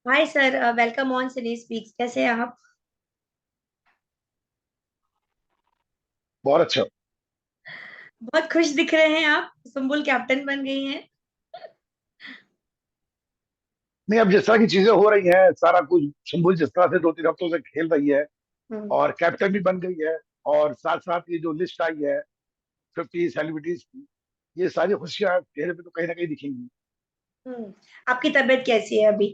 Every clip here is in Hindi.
Hi sir, welcome on cine speaks. कैसे हैं आप? बहुत अच्छा। बहुत खुश दिख रहे हैं आप। सुम्बुल कैप्टन बन गई हैं। नहीं, अब जिस तरह की चीजें हो रही हैं, सारा कुछ सुम्बुल जिस तरह से 2-3 हफ्तों से खेल रही है हम्म। और कैप्टन भी बन गई है। और साथ साथ ये जो लिस्ट आई है 50 सेलिब्रिटीज की, ये सारी खुशियां चेहरे पे तो कहीं ना कहीं दिखेंगी। हम्म। आपकी तबीयत कैसी है अभी?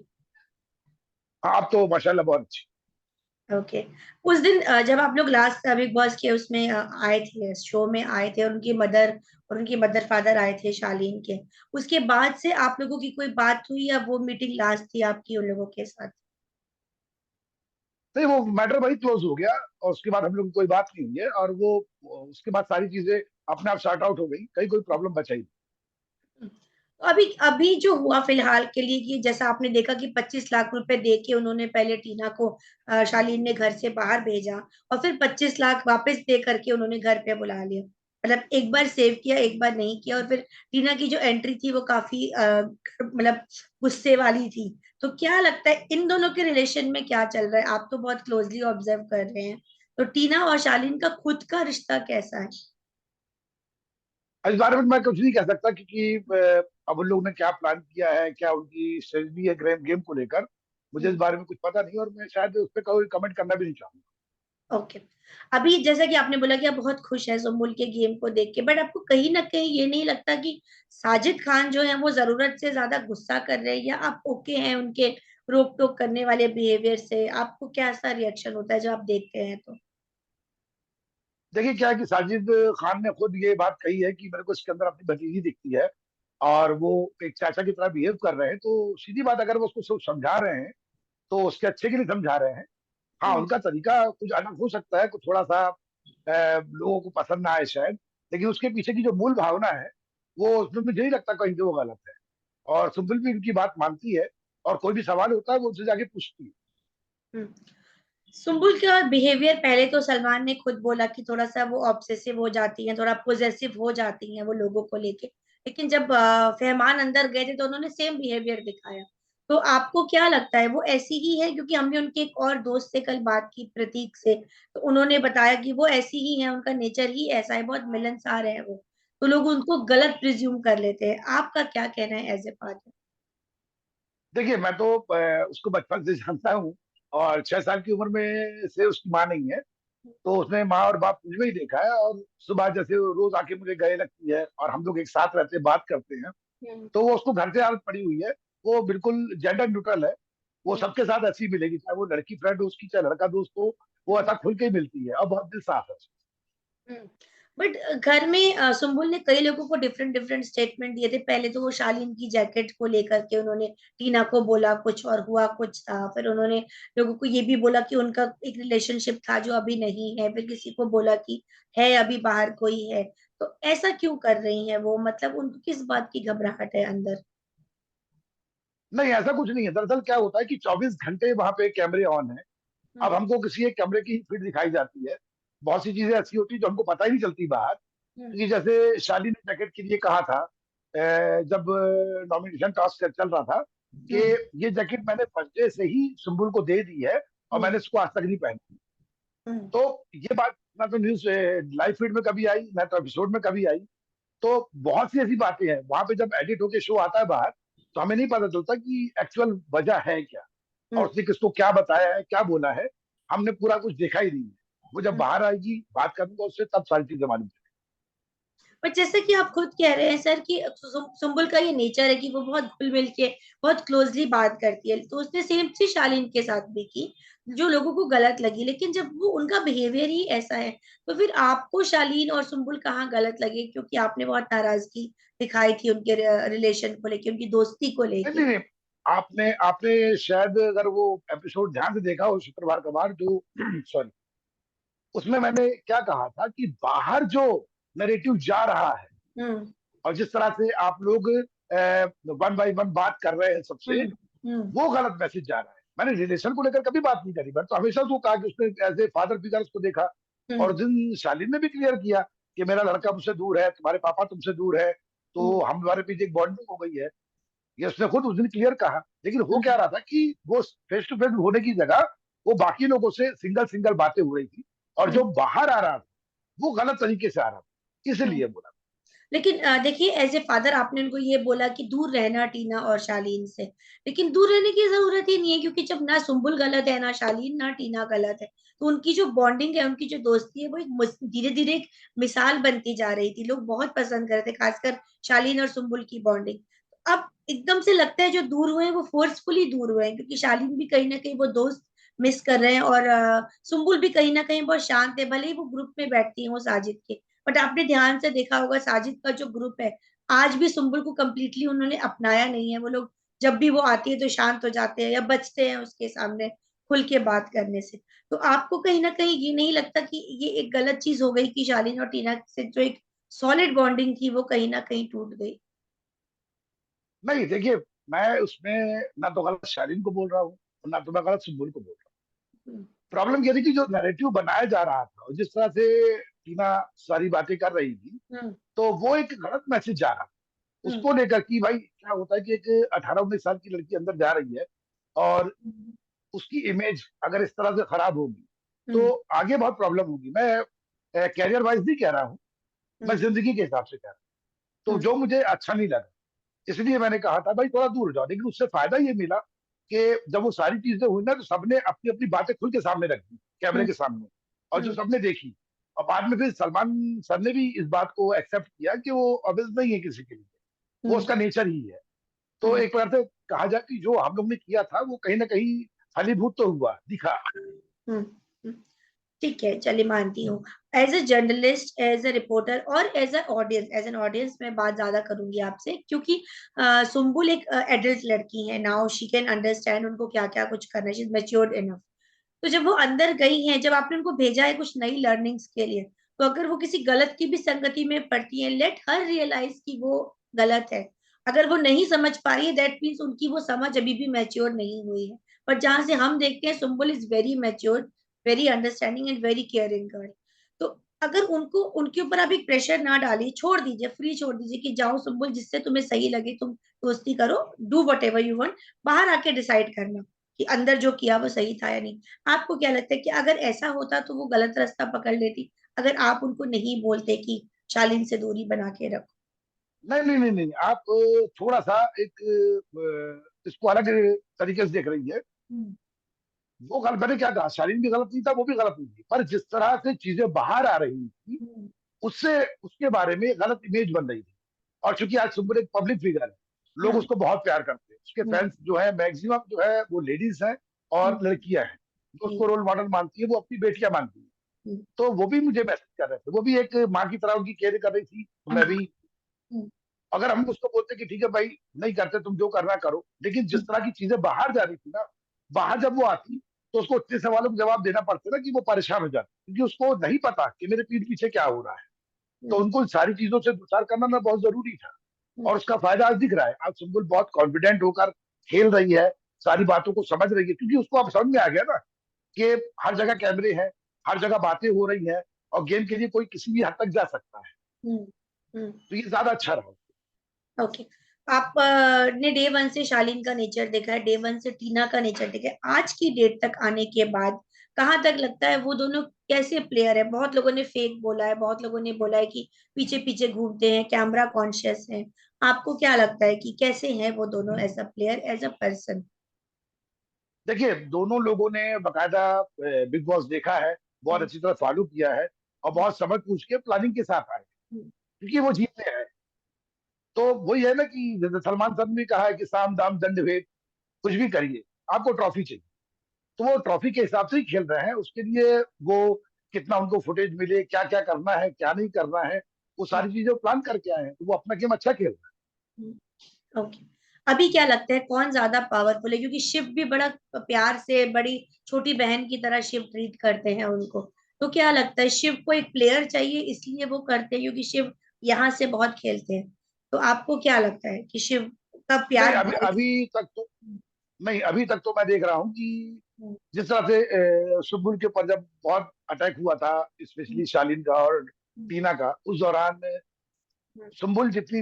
हाँ, अब तो माशाल्लाह बहुत अच्छी। ओके। उस दिन जब आप लोग लास्ट बिग बॉस के उसमें आए थे, शो में आए थे, और उनकी मदर फादर आए थे शालीन के। उसके बाद से आप लोगों की कोई बात हुई या वो मीटिंग लास्ट थी आपकी उन लोगों के साथ? नहीं, वो मैटर वही क्लोज हो गया और उसके बाद हम लोग की कोई बात नहीं हुई है। और वो उसके बाद सारी चीजें अपने आप सॉर्ट आउट हो गई, कहीं कोई प्रॉब्लम बचा ही नहीं। तो अभी अभी जो हुआ फिलहाल के लिए, कि जैसा आपने देखा कि 25 लाख रुपए दे के उन्होंने पहले टीना को, शालीन ने घर से बाहर भेजा, और फिर 25 लाख वापस दे करके उन्होंने घर पे बुला लिया। मतलब एक बार सेव किया, एक बार नहीं किया। और फिर टीना की जो एंट्री थी वो काफी मतलब गुस्से वाली थी। तो क्या लगता है इन दोनों के रिलेशन में क्या चल रहा है? आप तो बहुत क्लोजली ऑब्जर्व कर रहे हैं। तो टीना और शालीन का खुद का रिश्ता कैसा है? इस बारे में मैं कुछ नहीं कह सकता, क्योंकि अब उन लोगों ने क्या प्लान किया है, क्या उनकी स्ट्रेटजी है गेम गेम को लेकर, मुझे इस हम्म। बारे में कुछ पता नहीं और मैं शायद उस पर कोई कमेंट करना भी नहीं चाहूंगा। ओके। अभी जैसा कि आपने बोला कि आप बहुत खुश हैं सुम्बुल के गेम को देख के, बट आपको कहीं ना कहीं ये नहीं लगता कि साजिद खान जो है वो जरूरत से ज्यादा गुस्सा कर रहे हैं, या आप ओके हैं उनके रोक टोक करने वाले बिहेवियर से? आपको क्या ऐसा रिएक्शन होता है जो आप देखते हैं तो? देखिए, क्या है कि साजिद खान ने खुद ये बात कही है कि मेरे को इसके अंदर अपनी भतीजी दिखती है और वो एक चाचा की तरह बिहेव कर रहे हैं। तो सीधी बात, अगर वो उसको समझा रहे हैं तो उसके अच्छे के लिए समझा रहे हैं। हाँ, हम्म। उनका तरीका कुछ अलग हो सकता है, कुछ थोड़ा सा लोगों को पसंद ना आए शायद, लेकिन उसके पीछे की जो मूल भावना है वो उसमें मुझे नहीं लगता कहीं से वो गलत है। और सुब्बल भी उनकी बात मानती है और कोई भी सवाल होता है वो उनसे जाके पूछती है। हम्म। सुम्बुल का बिहेवियर, पहले तो सलमान ने खुद बोला कि थोड़ा सा वो ऑब्सेसिव हो जाती हैं, थोड़ा पोजेसिव हो जाती हैं वो लोगों को लेके। लेकिन जब फहमान अंदर गए थे तो उन्होंने सेम बिहेवियर दिखाया। तो आपको क्या लगता है वो ऐसी ही है? क्योंकि हमने उनके एक और दोस्त से कल बात की, प्रतीक से, तो उन्होंने बताया कि वो ऐसी ही है, उनका नेचर ही ऐसा है, बहुत मिलनसार है वो। तो लोग उनको गलत प्रिज्यूम कर लेते हैं। आपका क्या कहना है एज ए फादर? देखिए, मैं तो उसको बचपन से जानता हूँ और 6 साल की उम्र में से उसकी माँ नहीं है, तो उसने माँ और बाप मुझे ही देखा है। और सुबह जैसे वो रोज आके मुझे गले लगती है और हम लोग एक साथ रहते हैं, बात करते हैं, हम्म। तो वो उसको घर से आदत पड़ी हुई है। वो बिल्कुल जेंडर न्यूट्रल है। वो हम्म। सबके साथ ऐसी मिलेगी, चाहे वो लड़की फ्रेंड हो उसकी, चाहे लड़का दोस्त हो। वो ऐसा खुल के ही मिलती है और बहुत दिल साफ है। हम्म। बट घर में सुम्बुल ने कई लोगों को डिफरेंट डिफरेंट स्टेटमेंट दिए थे। पहले तो वो शालीन की जैकेट को लेकर के उन्होंने टीना को बोला कुछ और हुआ कुछ था। फिर उन्होंने लोगों को ये भी बोला कि उनका एक रिलेशनशिप था जो अभी नहीं है। फिर किसी को बोला कि है, अभी बाहर कोई है। तो ऐसा क्यों कर रही है वो? मतलब उनको किस बात की घबराहट है अंदर? नहीं, ऐसा कुछ नहीं है। दरअसल क्या होता है कि 24 घंटे वहां पे कैमरे ऑन है। अब हम्म। हमको किसी एक कैमरे की फीड दिखाई जाती है। बहुत सी चीजें ऐसी होती है जो हमको पता ही नहीं चलती बाहर। हम्म। क्योंकि जैसे शाली ने जैकेट के लिए कहा था, जब नॉमिनेशन टास्क चल रहा था, कि हम्म। ये जैकेट मैंने फर्स्ट डे से ही सुम्बुल को दे दी है और हम्म। मैंने इसको आज तक नहीं पहनी। हम्म। तो ये बात ना तो न्यूज लाइव फीड में कभी आई, ना तो एपिसोड में कभी आई। तो बहुत सी ऐसी बातें हैं वहां पे, जब एडिट होके शो आता है बाहर, तो हमें नहीं पता चलता कि एक्चुअल वजह है क्या और हम्म। उसने किसको क्या बताया है, क्या बोला है। हमने पूरा कुछ देखा ही नहीं है। वो जब हम्म। बाहर आएगी, बात करूंगा उससे, तब सारी चीजें मालूम बट जैसे कि आप खुद कह रहे हैं सर कि सुम्बुल का ये नेचर है कि वो बहुत घुल मिल के, बहुत क्लोजली बात करती है। तो उसने सेम चीज शालीन के साथ भी की, जो लोगों को गलत लगी। लेकिन जब वो उनका बिहेवियर ही ऐसा है, तो फिर आपको शालीन और सुम्बुल कहाँ गलत लगे? क्योंकि आपने बहुत नाराजगी दिखाई थी उनके रिलेशन को लेके, उनकी दोस्ती को नहीं, लेके। नहीं, नहीं। आपने आपने शायद अगर वो एपिसोड ध्यान से देखा हो, शुक्रवार का बार जो सॉरी, उसमें मैंने क्या कहा था कि बाहर जो नैरेटिव जा रहा है हम्म। और जिस तरह से आप लोग वन बाय वन बात कर रहे हैं सबसे, हम्म। हम्म। वो गलत मैसेज जा रहा है। मैंने रिलेशन को लेकर कभी बात नहीं करी, बट तो हमेशा तो कहा कि उसने एज ए फादर फिगर उसको देखा। और हम्म। उस दिन शालीन ने भी क्लियर किया कि मेरा लड़का मुझसे दूर है, तुम्हारे पापा तुमसे दूर है, तो हम्म। हम हमारे पीछे एक बॉन्डिंग हो गई है। ये उसने खुद उस दिन क्लियर कहा। लेकिन हो क्या हम्म, रहा था कि वो फेस टू फेस होने की जगह वो बाकी लोगों से सिंगल सिंगल बातें हो रही थी, और जो हम्म, बाहर आ रहा था वो गलत तरीके से आ रहा था, हम्म। इसलिए बोला। लेकिन देखिए एज ए फादर आपने उनको ये बोला कि दूर रहना टीना और शालीन से, लेकिन दूर रहने की जरूरत ही नहीं है, क्योंकि जब ना सुम्बुल गलत है, ना शालीन, ना टीना गलत है, तो उनकी जो बॉन्डिंग है, उनकी जो दोस्ती है, वो एक धीरे धीरे एक मिसाल बनती जा रही थी। लोग बहुत पसंद कर रहे थे, खासकर शालीन और सुम्बुल की बॉन्डिंग। अब एकदम से लगता है जो दूर हुए हैं वो फोर्सफुली दूर हुए हैं, क्योंकि शालीन भी कहीं ना कहीं वो दोस्त मिस कर रहे हैं, और सुम्बुल भी कहीं ना कहीं बहुत शांत है, भले ही वो ग्रुप में बैठती है वो साजिद के। बट आपने ध्यान से देखा होगा साजिद का जो ग्रुप है, आज भी सुम्बुल को कंप्लीटली उन्होंने अपनाया नहीं है। वो लोग जब भी वो आती है तो शांत हो जाते हैं या बचते हैं उसके सामने खुल के बात करने से। तो आपको कहीं ना कहीं ये नहीं लगता कि ये एक गलत चीज हो गई कि शालीन और टीना से जो एक सॉलिड बॉन्डिंग थी वो कहीं ना कहीं टूट गई? नहीं देखिए, मैं उसमें ना तो गलत शालीन को बोल रहा हूँ और ना तो मैं गलत सुम्बुल को बोल रहा हूँ। हम्म, प्रॉब्लम ये थी कि जो नैरेटिव बनाया जा रहा था और जिस तरह से टीना सारी बातें कर रही थी, हम्म, तो वो एक गलत मैसेज जा रहा था हम्म, उसको लेकर कि भाई क्या होता है कि एक 18-19 साल की लड़की अंदर जा रही है, और उसकी इमेज अगर इस तरह से खराब होगी तो हम्म, आगे बहुत प्रॉब्लम होगी। मैं कैरियर वाइज नहीं कह रहा हूँ, मैं हम्म, जिंदगी के हिसाब से कह रहा हूँ। तो हम्म, जो मुझे अच्छा नहीं लगा, इसलिए मैंने कहा था भाई थोड़ा दूर हो जाओ। लेकिन उससे फायदा ये मिला कि जब वो सारी चीजें हुई ना, तो सबने अपनी अपनी बातें खुल के सामने रख दी, कैमरे हम्म, के सामने, और जो हम्म, सबने देखी। और बाद में फिर सलमान सर ने भी इस बात को एक्सेप्ट किया कि वो ऑब्वियस नहीं है किसी के लिए, वो हम्म, उसका नेचर ही है। तो हम्म, एक प्रकार से कहा जाए कि जो हम लोग ने किया था वो कहीं ना कहीं फलीभूत तो हुआ, दिखा। हम्म, हम्म। ठीक है, चलिए मानती हूँ। As a journalist, as a reporter और as a audience, as an audience मैं बात ज्यादा करूंगी आपसे, क्योंकि सुम्बुल एक एडल्ट लड़की है नाउ, शी कैन अंडरस्टैंड उनको क्या क्या कुछ करना है, शी इज मैच्योर्ड इनफ। तो जब वो अंदर गई हैं, जब आपने उनको भेजा है कुछ नई लर्निंग्स के लिए, तो अगर वो किसी गलत की भी संगति में पड़ती है, लेट हर रियलाइज कि वो गलत है। अगर वो नहीं समझ पा रही है, दैट मीन्स उनकी वो समझ अभी भी मैच्योर नहीं हुई है। पर जहां से हम देखते हैं Sumbul is very mature, very understanding and very caring girl. तो अगर उनको उनके ऊपर आप एक प्रेशर ना डालिए, छोड़ दीजिए, फ्री छोड़ दीजिए कि जाओ सुम्बुल, जिससे तुम्हें सही लगे तुम दोस्ती करो, do what ever you want, बाहर आके डिसाइड करना कि अंदर जो किया वो सही था या नहीं। आपको क्या लगता है कि अगर ऐसा होता तो वो गलत रास्ता पकड़ लेती, अगर आप उनको नहीं बोलते कि शालीन से दूरी बना के रखो? नहीं नहीं नहीं नहीं, आप थोड़ा सा एक इसको अलग तरीके से देख रही है। हम्म, वो गलत, मैंने क्या कहा, शालीन भी गलत नहीं था, वो भी गलत नहीं थी, पर जिस तरह से चीजें बाहर आ रही थी हम्म, उससे उसके बारे में गलत इमेज बन रही थी। और चूंकि आज सुपर एक पब्लिक फिगर है, लोग हम्म, उसको बहुत प्यार करते हैं, उसके हम्म, फैंस जो है मैक्सिमम जो है वो लेडीज हैं और हम्म, लड़कियां हैं, जो जी, उसको रोल मॉडल मानती है, वो अपनी बेटियां मानती है। हम्म, तो वो भी मुझे मैसेज कर रहे थे, वो भी एक माँ की तरह उनकी केयर कर रही थी, तो मैं भी। हम्म, अगर हम उसको बोलते कि ठीक है भाई नहीं करते, तुम जो करना करो, लेकिन जिस तरह की चीजें बाहर जा रही थी ना, बाहर जब वो आती तो उसको इतने सवालों के जवाब देना पड़ते ना कि वो परेशान हो जाती, क्योंकि उसको नहीं पता कि मेरे पीठ पीछे क्या हो रहा है। तो हम्म, उनको इन सारी चीजों से दो चार करना ना बहुत जरूरी था। हम्म, और उसका फायदा आज दिख रहा है। आज सुम्बुल बहुत कॉन्फिडेंट होकर खेल रही है, सारी बातों को समझ रही है, क्योंकि उसको अब समझ में आ गया ना कि हर जगह कैमरे हैं, हर जगह बातें हो रही हैं, और गेम के लिए कोई किसी भी हद तक जा सकता है। हम्म, हम्म। तो ये ज्यादा अच्छा रहा। ओके। आप ने डे वन से शालीन का नेचर देखा है, डे वन से टीना का नेचर देखा है, आज की डेट तक आने के बाद कहाँ तक लगता है वो दोनों कैसे प्लेयर है? बहुत लोगों ने फेक बोला है, बहुत लोगों ने बोला है कि पीछे पीछे घूमते हैं, कैमरा कॉन्शियस हैं। आपको क्या लगता है कि कैसे हैं वो दोनों as a player, as a person? देखिए, दोनों लोगों ने बकायदा बिग बॉस देखा है, बहुत अच्छी तरह फॉलो किया है, और बहुत समझ पूछ के प्लानिंग के साथ आए, क्योंकि वो जीतते हैं। तो वही है ना कि जैसे सलमान सर ने कहा है कि साम दाम दंड भेद, कुछ भी करिए, आपको ट्रॉफी चाहिए। तो वो ट्रॉफी के हिसाब से ही खेल रहे हैं, उसके लिए वो कितना उनको फुटेज मिले, क्या क्या करना है क्या नहीं करना है, वो सारी चीजें प्लान करके आए हैं, तो वो अपना गेम अच्छा खेल रहे ओके। अभी क्या लगता है कौन ज्यादा पावरफुल है? क्योंकि शिव भी बड़ा प्यार से, बड़ी छोटी बहन की तरह शिव ट्रीट करते हैं उनको। तो क्या लगता है शिव को एक प्लेयर चाहिए इसलिए वो करते हैं, क्योंकि शिव यहाँ से बहुत खेलते हैं? तो आपको क्या लगता है कि शिव का हैं। नहीं, प्यार अभी बहुत? अभी तक तो नहीं, अभी तक तो मैं देख रहा हूँ कि हम्म, जिस तरह से सुबुल के ऊपर जब बहुत अटैक हुआ था, हम्म, स्पेशली शालीन का और टीना का, उस दौरान सुम्बुल जितनी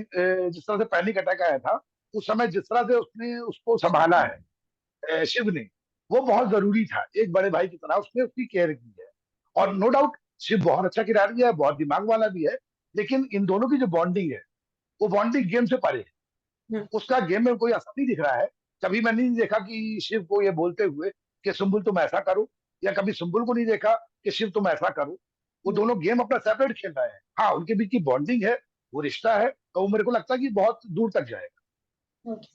जिस तरह से पैनिक अटैक आया था, उस समय जिस तरह से उसने उसको संभाला है शिव ने, वो बहुत जरूरी था। एक बड़े भाई की तरह उसने उसकी केयर की है। और नो डाउट शिव बहुत अच्छा खिलाड़ी है, बहुत दिमाग वाला भी है, लेकिन इन दोनों की जो बॉन्डिंग है वो बॉन्डिंग गेम से परे है। हम्म, उसका गेम में कोई असर नहीं दिख रहा है। कभी मैंने नहीं देखा कि शिव को ये बोलते हुए कि सुम्बुल तुम ऐसा करो, या कभी सुम्बुल को नहीं देखा कि शिव तुम ऐसा करो। वो हम्म, दोनों गेम अपना सेपरेट खेल रहे हैं। हाँ, उनके बीच की बॉन्डिंग है, वो रिश्ता है, तो वो मेरे को लगता है कि बहुत दूर तक जाएगा। ओके।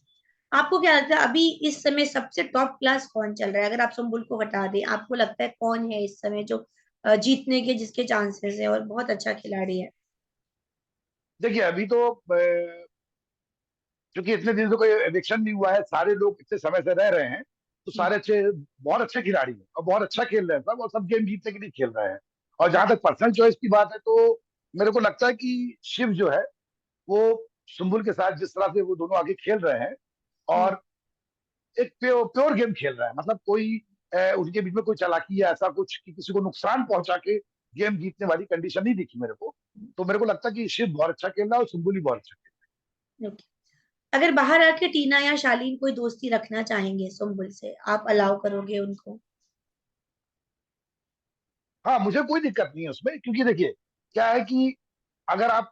आपको क्या लगता है अभी इस समय सबसे टॉप क्लास कौन चल रहा है? अगर आप संबुल को हटा दें, आपको लगता है कौन है इस समय जो जीतने के जिसके चांसेस है और बहुत अच्छा खिलाड़ी है? देखिए अभी तो क्योंकि इतने दिन से कोई इलेक्शन नहीं हुआ है, सारे लोग इतने समय से रह रहे हैं, तो हम्म, सारे अच्छे, बहुत अच्छे खिलाड़ी हैं और बहुत अच्छा खेल रहे हैं सब, और सब गेम जीतने के लिए खेल रहे हैं। और जहां तक पर्सनल चॉइस की बात है, तो मेरे को लगता है कि शिव जो है वो सुम्बुल के साथ जिस तरह से वो दोनों आगे खेल रहे हैं, हम्म, और एक प्योर गेम खेल रहा है। मतलब कोई उनके बीच में कोई चालाकी या ऐसा कुछ कि किसी को नुकसान पहुंचा के गेम जीतने वाली कंडीशन नहीं दिखी मेरे को। तो मेरे को लगता है कि शिव बहुत अच्छा खेल रहा है और सुम्बुल भी बहुत अच्छा खेल ओके। अगर बाहर आके टीना या शालीन कोई दोस्ती रखना चाहेंगे संबुल से, आप अलाउ करोगे उनको? रहा है। हाँ, मुझे कोई दिक्कत नहीं है उसमें, क्योंकि देखिए क्या है कि अगर आप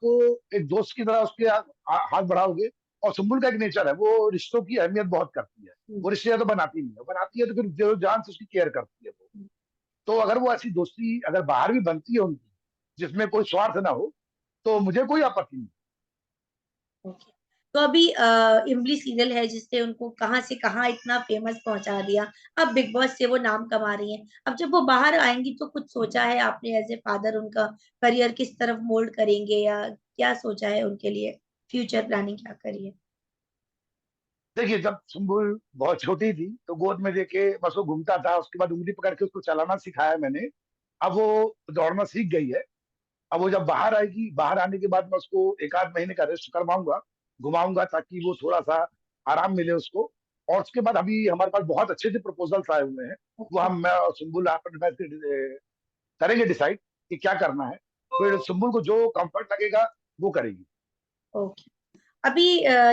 एक दोस्त की तरह उसके हाथ बढ़ाओगे, और सुम्बुल का एक नेचर है, वो रिश्तों की अहमियत बहुत करती है। हम्म, वो रिश्ते तो बनाती नहीं है, बनाती है तो फिर जो जान से उसकी केयर करती है वो। तो अगर वो ऐसी दोस्ती अगर बाहर भी बनती है उनकी, जिसमें कोई स्वार्थ ना हो, तो मुझे कोई आपत्ति नहीं। ओके। तो अभी इमली सीरियल है जिससे उनको कहाँ से कहाँ इतना फेमस पहुंचा दिया। अब बिग बॉस से वो नाम कमा रही हैं। अब जब वो बाहर आएंगी तो कुछ सोचा है आपने एज ए फादर उनका करियर किस तरफ मोल्ड करेंगे, या क्या सोचा है उनके लिए? फ्यूचर प्लानिंग क्या करिए? देखिए जब सुम्बुल बहुत छोटी थी तो गोद में लेके बस वो घूमता था, उसके बाद उंगली पकड़ के उसको चलाना सिखाया मैंने। अब वो दौड़ना सीख गई है। अब वो जब बाहर आएगी, बाहर आने के बाद मैं उसको एक आध महीने का रेस्ट करवाऊंगा, घुमाऊंगा, ताकि वो थोड़ा सा आराम मिले उसको। और उसके बाद अभी हमारे पास बहुत अच्छे अच्छे प्रपोजल्स आए हुए हैं। वो ओके। हम मैं और सुम्बुल आपस में करेंगे डिसाइड कि क्या करना है। फिर सुम्बुल को जो कंफर्ट लगेगा वो करेगी। ओके। अभी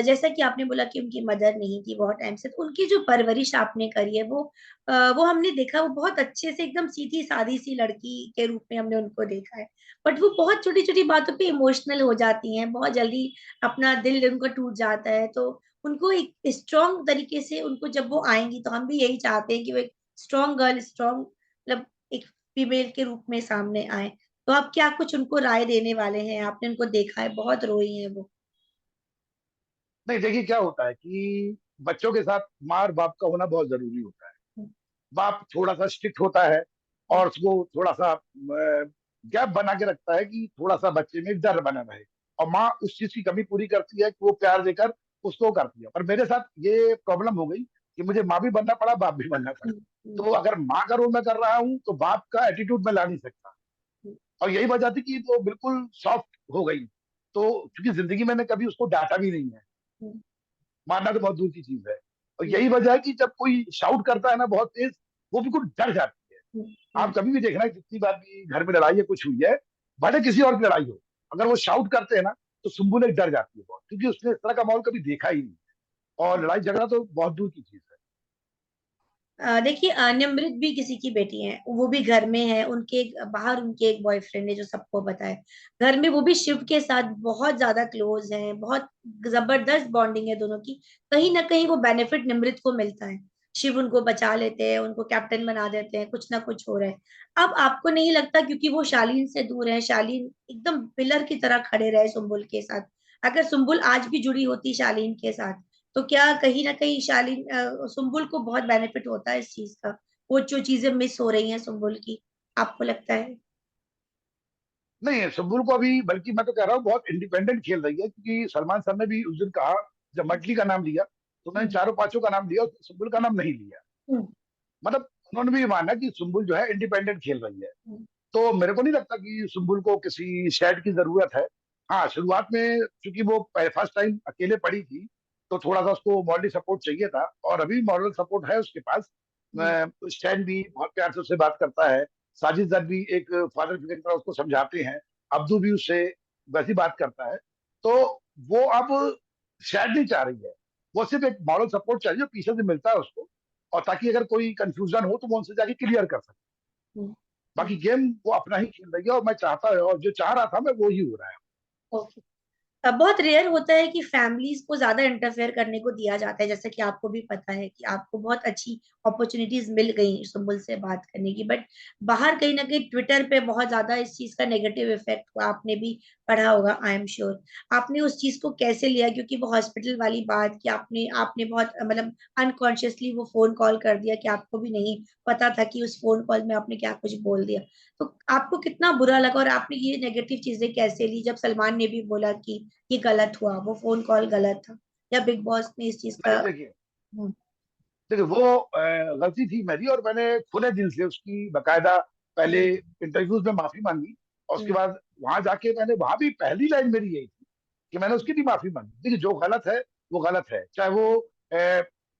जैसा कि आपने बोला कि उनकी मदर नहीं थी बहुत टाइम से, तो उनकी जो परवरिश आपने करी है वो हमने देखा, वो बहुत अच्छे से एकदम सीधी सादी सी लड़की के रूप में हमने उनको देखा है। बट वो बहुत छोटी छोटी बातों पे इमोशनल हो जाती हैं बहुत जल्दी, अपना दिल उनका टूट जाता है। तो उनको एक स्ट्रॉन्ग तरीके से, उनको जब वो आएंगी तो हम भी यही चाहते हैं कि वो एक स्ट्रॉन्ग गर्ल, स्ट्रॉन्ग मतलब एक फीमेल के रूप में सामने आए। तो आप क्या कुछ उनको राय देने वाले हैं? आपने उनको देखा है, बहुत रोई है वो। नहीं, देखिए क्या होता है कि बच्चों के साथ माँ और बाप का होना बहुत जरूरी होता है। बाप थोड़ा सा स्ट्रिक्ट होता है, और उसको थोड़ा सा गैप बना के रखता है कि थोड़ा सा बच्चे में डर बना रहे। और माँ उस चीज की कमी पूरी करती है कि वो प्यार देकर उसको करती है। पर मेरे साथ ये प्रॉब्लम हो गई कि मुझे माँ भी बनना पड़ा, बाप भी बनना पड़ा। तो अगर माँ का रोल मैं कर रहा हूँ तो बाप का एटीट्यूड मैं ला नहीं सकता। और यही वजह थी कि वो बिल्कुल सॉफ्ट हो गई। तो क्योंकि जिंदगी मैंने कभी उसको डांटा भी नहीं है, मारना तो बहुत दूर की चीज है। और यही वजह है कि जब कोई शाउट करता है ना बहुत तेज, वो बिल्कुल डर जाती है। आप कभी भी देखना, जितनी बार भी घर में लड़ाई या कुछ हुई है, भले किसी और की लड़ाई हो, अगर वो शाउट करते हैं ना, तो सुम्बुल एक डर जाती है बहुत, क्योंकि उसने इस तरह का माहौल कभी देखा ही नहीं। और लड़ाई झगड़ा तो बहुत दूर की चीज है। देखिए निमृत भी किसी की बेटी है, वो भी घर में है, बाहर उनके एक बॉयफ्रेंड है जो सबको पता है। घर में वो भी शिव के साथ बहुत ज्यादा क्लोज है, बहुत जबरदस्त बॉन्डिंग है दोनों की। कहीं ना कहीं वो बेनिफिट निमृत को मिलता है। शिव उनको बचा लेते हैं, उनको कैप्टन बना देते हैं, कुछ ना कुछ हो रहा है। अब आपको नहीं लगता क्योंकि वो शालीन से दूर है, शालीन एकदम पिलर की तरह खड़े रहे सुम्बुल के साथ, अगर सुम्बुल आज भी जुड़ी होती शालीन के साथ, तो क्या कहीं ना कहीं सुम्बुल को बहुत बेनिफिट होता है इस चीज का? वो जो चीजें मिस हो रही हैं सुम्बुल की, आपको लगता है? नहीं, सुम्बुल को अभी, बल्कि मैं तो कह रहा हूँ बहुत इंडिपेंडेंट खेल रही है, क्योंकि सलमान सर ने भी उस दिन कहा, जब मटली का नाम लिया तो मैंने हम्म, चारों पांचों का नाम लिया, उसने सुम्बुल का नाम नहीं लिया। हम्म, मतलब उन्होंने भी माना कि सुम्बुल जो है इंडिपेंडेंट खेल रही है। हम्म, तो मेरे को नहीं लगता कि सुम्बुल को किसी शेड की जरूरत है। हाँ, शुरुआत में क्योंकि वो फर्स्ट टाइम अकेले पड़ी थी, तो थोड़ा सा उसको मॉरली सपोर्ट चाहिए था, और अभी मॉरल सपोर्ट है उसके पास। हम्म, स्टैन भी बहुत प्यार से उससे बात करता है, साजिद जद भी एक फादर फिगर की तरह उसको समझाते हैं, अब्दू भी उससे वैसी बात करता है। तो वो अब शेड नहीं चाह रही है। वो सिर्फ एक मॉरल सपोर्ट चाहिए जो पीछे से मिलता है उसको, और ताकि अगर कोई कंफ्यूजन हो तो वो उनसे जाके क्लियर कर सके। हम्म, बाकी गेम वो अपना ही खेल रही है, और मैं चाहता है, और जो चाह रहा था मैं वो ही हो रहा है। ओके। बहुत रेयर होता है कि फैमिलीज को ज्यादा इंटरफेयर करने को दिया जाता है, जैसे कि आपको भी पता है कि आपको बहुत अच्छी अपॉर्चुनिटीज मिल गई सुम्बुल से बात करने की, बट बाहर कहीं ना कहीं ट्विटर पे बहुत ज्यादा इस चीज का नेगेटिव इफेक्ट हुआ, आपने भी पढ़ा होगा आई एम श्योर। आपने उस चीज को कैसे लिया, क्योंकि वो हॉस्पिटल वाली बात कि आपने आपने बहुत मतलब अनकॉन्शियसली वो फोन कॉल कर दिया कि आपको भी नहीं पता था कि उस फोन कॉल में आपने क्या कुछ बोल दिया। तो आपको कितना बुरा लगा, और आपने ये नेगेटिव चीजें कैसे ली जब सलमान ने भी बोला कि ये गलत हुआ, वो फोन कॉल गलत था, या बिग बॉस ने इस चीज का। नहीं देखिए, हम्म, वो गलती थी मेरी, और मैंने खुले दिल से उसकी बकायदा पहले इंटरव्यूज में माफी मांगी, और उसके हम्म, बाद वहां जाके मैंने, वहां भी पहली लाइन मेरी यही थी कि मैंने उसकी भी माफी मांगी। देखिए जो गलत है वो गलत है, चाहे वो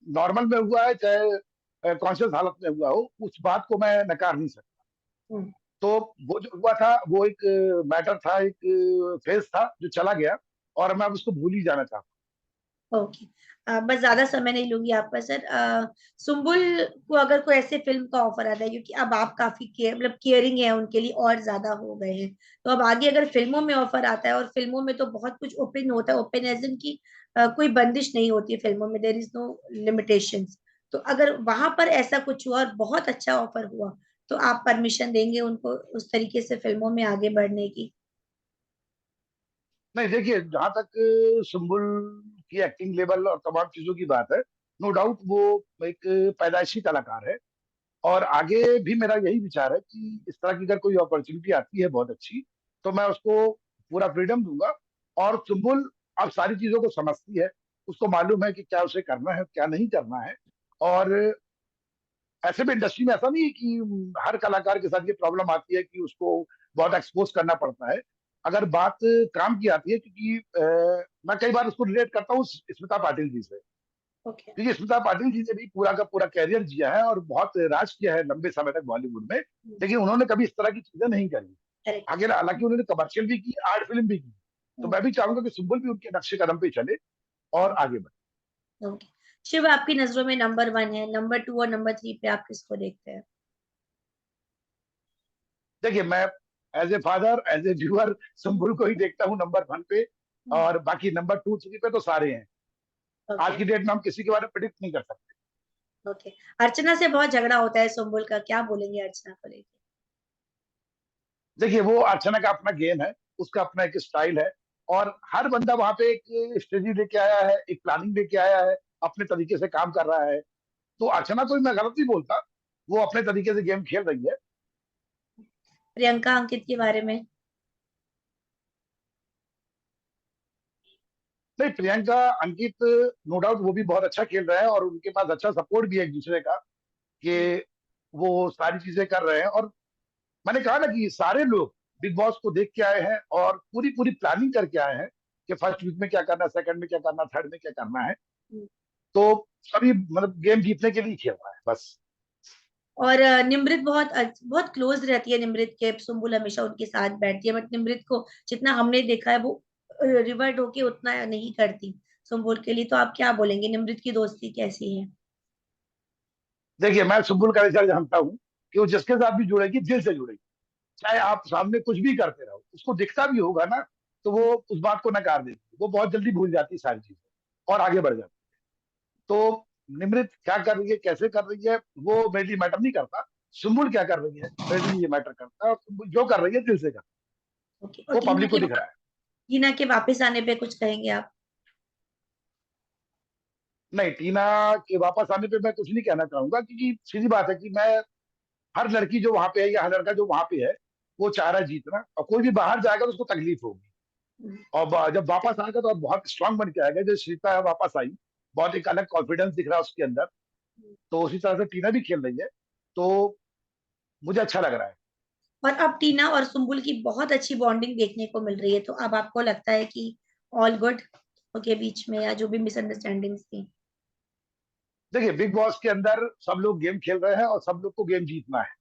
नॉर्मल में हुआ है, चाहे कॉन्शियस हालत में हुआ हो, उस बात को मैं नकार नहीं सकता। हम्म, तो वो जो हुआ था वो एक मैटर था, एक फेज था जो चला गया, और मैं अब उसको भूल ही जाना चाहता ओके। बस ज्यादा समय नहीं लूंगी आपका सर। सुम्बुल को अगर कोई ऐसे फिल्म का ऑफर आता है, क्योंकि अब आप काफी केयर मतलब केयरिंग है उनके लिए और ज्यादा हो गए हैं, तो अब आगे अगर फिल्मों में ऑफर आता है, और फिल्मों में तो बहुत कुछ ओपन होता है, ओपन एज इन की कोई बंदिश नहीं होती है फिल्मों में, देर इज नो लिमिटेशंस। तो अगर वहां पर ऐसा कुछ हुआ और बहुत अच्छा ऑफर हुआ, तो आप परमिशन देंगे उनको उस तरीके से फिल्मों में आगे बढ़ने की? हूँ। नहीं देखिए, जहां तक सुम्बुल की एक्टिंग लेवल और तमाम चीजों की बात है, नो डाउट वो एक पैदाइशी कलाकार है, और आगे भी मेरा यही विचार है कि इस तरह की अगर कोई अपॉर्चुनिटी आती है बहुत अच्छी, तो मैं उसको पूरा फ्रीडम दूंगा। और सुम्बुल अब सारी चीजों को समझती है, उसको मालूम है कि क्या उसे करना है क्या नहीं करना है। और ऐसे भी इंडस्ट्री में ऐसा नहीं है कि हर कलाकार के साथ ये प्रॉब्लम आती है कि उसको बहुत एक्सपोज करना पड़ता है। अगर बात काम की आती है, क्योंकि मैं कई बार उसको रिलेट करता हूँ स्मिता पाटिल जी से, ओके। क्योंकि स्मिता पाटिल जी ने भी पूरा का पूरा कैरियर जिया है और बहुत राज किया है लंबे समय तक बॉलीवुड में, लेकिन उन्होंने कभी इस तरह की चीजें नहीं करी। करेक्ट। आगे हालांकि उन्होंने कमर्शियल भी की, आर्ट फिल्म भी की। तो मैं भी चाहूंगा कि सुम्बुल भी उनके नक्शे कदम पे चले और आगे बढ़े। ओके। शिव आपकी नजरों में नंबर वन है, नंबर टू और नंबर थ्री पे आप किसको देखते हैं? देखिए मैं as a father, as a viewer, Sumbul को ही देखता हूँ नंबर वन पे, और बाकी नंबर टू थ्री पे तो सारे हैं। आज ओके। की डेट में हम किसी के बारे में प्रिडिक्ट नहीं कर सकते। ओके। अर्चना से बहुत झगड़ा होता है सुम्बुल का, क्या बोलेंगे अर्चना को लेके? देखिए वो अर्चना का अपना गेम है, उसका अपना एक स्टाइल है, और हर बंदा वहां पे एक स्ट्रेटजी लेके आया है, एक प्लानिंग लेके आया है, अपने तरीके से काम कर रहा है। तो अर्चना को भी मैं गलत नहीं बोलता, वो अपने तरीके से गेम खेल रही है। प्रियंका अंकित के बारे में? नहीं, प्रियंका अंकित नो डाउट वो भी बहुत अच्छा खेल रहे हैं, और उनके पास अच्छा सपोर्ट भी है एक दूसरे का, कि वो सारी चीजें कर रहे हैं। और मैंने कहा ना कि सारे लोग बिग बॉस को देख के आए हैं और पूरी पूरी प्लानिंग करके आए हैं कि फर्स्ट वीक में क्या करना है, सेकंड में क्या करना है, थर्ड में क्या करना है। तो सभी मतलब गेम जीतने के लिए खेल रहा है बस। और निमृत बहुत बहुत क्लोज रहती है निमृत के, सुम्बुल हमेशा उनके साथ बैठती है, बट निमृत को जितना हमने देखा है वो रिवर्ट होके उतना नहीं करती सुम्बुल के लिए। तो आप क्या बोलेंगे, निमृत की दोस्ती कैसी है? देखिए मैं सुब्बुल का रिजल्ट जानता हूँ कि वो जिसके साथ भी जुड़ेगी दिल से जुड़ेगी, चाहे आप सामने कुछ भी करते रहो, उसको दिखता भी होगा ना, तो वो उस बात को नकार देती, वो बहुत जल्दी भूल जाती है सारी चीजें और आगे बढ़ जाती है। तो निमृत क्या कर रही है, कैसे कर रही है, वो मेरे लिए मैटर नहीं करता। सुम्बुल क्या कर रही है मेरे लिए ये मैटर करता है, और सुम्बुल जो कर रही है दिल से कर, ओके। और वो पब्लिक को दिख रहा है। टीना के वापस आने पे कुछ कहेंगे आप? नहीं, टीना के वापस आने पे मैं कुछ नहीं कहना चाहूंगा, क्योंकि सीधी बात है कि मैं, हर लड़की जो वहां पे है या हर लड़का जो वहां पे है, वो चाह रहा है जीतना, और कोई भी बाहर जाएगा तो उसको तकलीफ होगी। और जब वापस आएगा तो बहुत स्ट्रांग बन के आएगा, जो श्रीता है वापस आई, बहुत एक अलग कॉन्फिडेंस दिख रहा है उसके अंदर। तो उसी तरह से टीना भी खेल रही है, तो मुझे अच्छा लग रहा है। और अब टीना और सुम्बुल की बहुत अच्छी बॉन्डिंग देखने को मिल रही है, तो अब आपको लगता है कि ऑल गुड के बीच में, या जो भी मिसअंडरस्टैंडिंग्स थी? देखिए बिग बॉस के अंदर सब लोग गेम खेल रहे हैं और सब लोग को गेम जीतना है।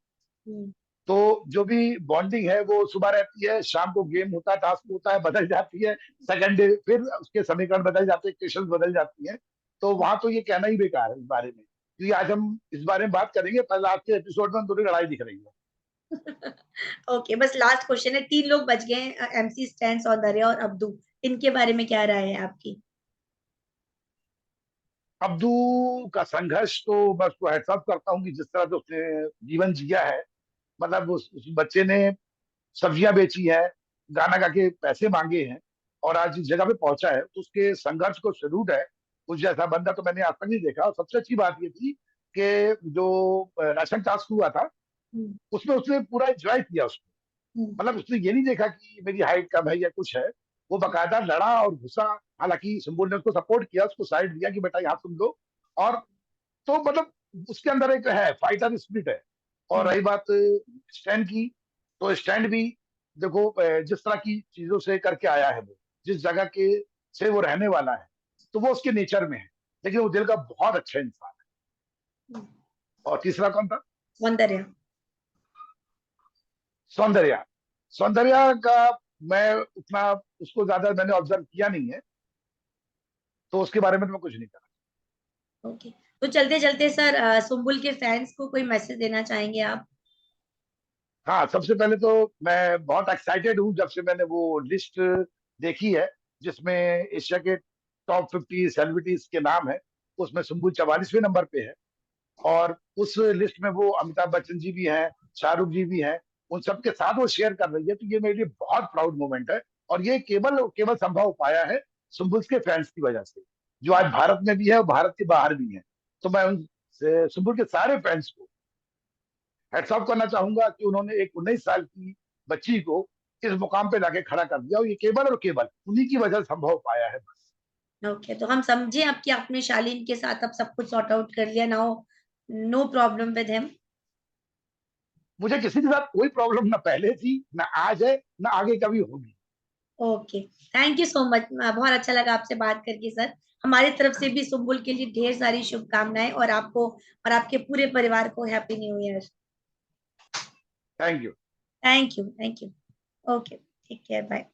हम्म, तो जो भी बॉन्डिंग है वो सुबह रहती है, शाम को गेम होता है, टास्क होता है, बदल जाती है। सेकंड डे फिर उसके समीकरण बदल जाते हैं, क्वेश्चन बदल जाती हैं। तो वहां तो ये कहना ही बेकार है इस बारे में, क्योंकि आज हम इस बारे में बात करेंगे, पर आज के एपिसोड में हम थोड़ी लड़ाई दिख रही है। ओके, बस लास्ट क्वेश्चन है, 3 लोग बच गए हैं, MC स्टैन, सौंदर्या और अब्दू, इनके बारे में क्या राय है आपकी? अब्दू का संघर्ष तो मैं उसको एहसास करता हूँ कि जिस तरह से उसने जीवन जिया है, मतलब उस बच्चे ने सब्जियां बेची है, गाना गा के पैसे मांगे हैं, और आज इस जगह पे पहुंचा है, तो उसके संघर्ष को सैल्यूट है। उस जैसा बंदा तो मैंने आज तक नहीं देखा। और सबसे अच्छी बात ये थी कि जो राशन टास्क हुआ था, हम्म, उसमें उसने पूरा एंजॉय किया उसको। हम्म, मतलब उसने ये नहीं देखा कि मेरी हाइट कम है या कुछ है, वो बकायदा लड़ा और घुसा। हालांकि सिंबुल ने उसको सपोर्ट किया, उसको साइड दिया कि बेटा यहाँ तुम लो। और तो मतलब उसके अंदर एक है, फाइटर स्पिरिट है। और हम्म, रही बात स्टैंड की, तो स्टैंड भी देखो जिस तरह की चीजों से करके आया है वो, जिस जगह के से वो रहने वाला है, तो वो उसके नेचर में है। लेकिन वो दिल का बहुत अच्छा इंसान है। हम्म। और तीसरा कौन था? सौंदर्या। सौंदर्या। सौंदर्या का मैं उतना उसको ज्यादा मैंने ऑब्जर्व किया नहीं है, तो उसके बारे में तो मैं कुछ नहीं कहा। ओके, तो चलते चलते सर, सुम्बुल के फैंस को कोई मैसेज देना चाहेंगे आप? हाँ, सबसे पहले तो मैं बहुत एक्साइटेड हूँ जब से मैंने वो लिस्ट देखी है, जिसमें एशिया के टॉप 50 सेलिब्रिटीज के नाम है। उसमें सुम्बुल 44वें नंबर पे है। और उस लिस्ट में वो अमिताभ बच्चन जी भी हैं, शाहरुख जी भी हैं, उन सबके साथ वो शेयर कर रही है। तो ये मेरे लिए बहुत प्राउड मोमेंट है। और ये केवल केवल संभव हो पाया है सुम्बुल के फैंस की वजह से, जो आज भारत में भी है और भारत के बाहर भी है। तो मैं उन सुम्बुल के सारे फैंस को हेड्स ऑफ करना चाहूंगा कि उन्होंने एक 19 साल की बच्ची को इस मुकाम पे लाके खड़ा कर दिया, और ये केवल और केवल उन्हीं की वजह से संभव हो पाया है बस। ओके, तो हम समझे आपकी, आपने शालीन के साथ अब सब कुछ सॉर्ट आउट कर लिया now, no problem with him? मुझे किसी के साथ कोई प्रॉब्लम ना पहले थी, ना आज है, ना आगे कभी होगी। Okay, thank you so much, बहुत अच्छा लगा आपसे बात करके सर। हमारी तरफ से भी सुम्बुल के लिए ढेर सारी शुभकामनाएं, और आपको और आपके पूरे परिवार को happy new year. Thank you. Thank you, thank you. Okay, take care, bye.